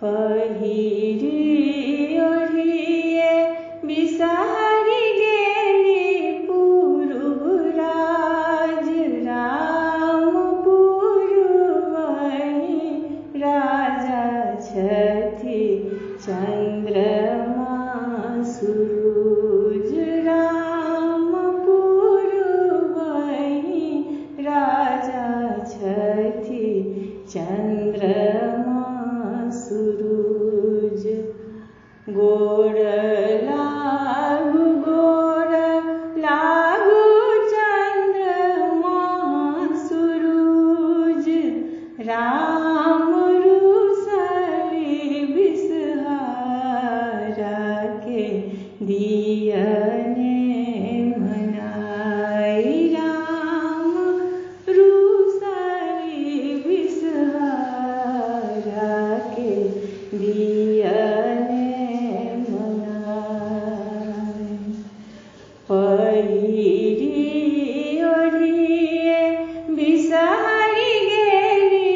पहिरी ओढ़िए बिसारी गेली पूर्व राज राम पूर्वहि राजा छथि चंद्रमा सूरज राम पूर्वहि राजा छथि चंद्रमा सूरज गोड़ लागू चंद्रमा सूरज राम रुसली बिसहारा के दियने मनाई राम रुसली बिसहारा के दियने मनाई पहिरी ओढ़िए बिसारी गेली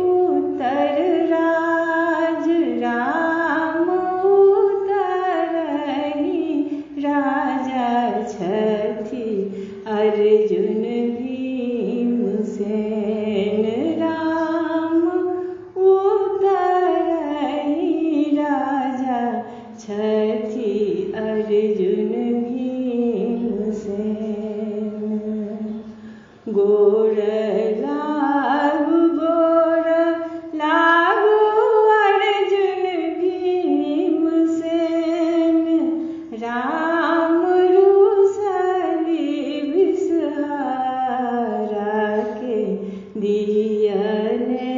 उत्तर राज राम उतरहि राजा छथि अर्जुन भीमसेन राम उतरहि राजा छथि अर्जुन भीमसेन गोड़ लागू अर्जुन भीमसेन राम रुसली बिसहारा के दियने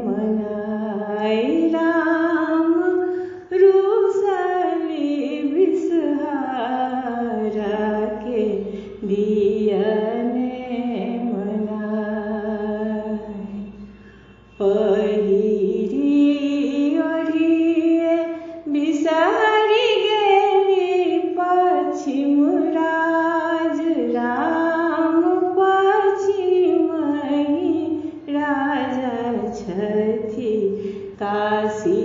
मनाई राम रुसली बिसहारा के दियने मनाई पहिरी ओढ़िए बिसारी गेली पश्चिम राज राम पश्चिमहि राजा छथि काशी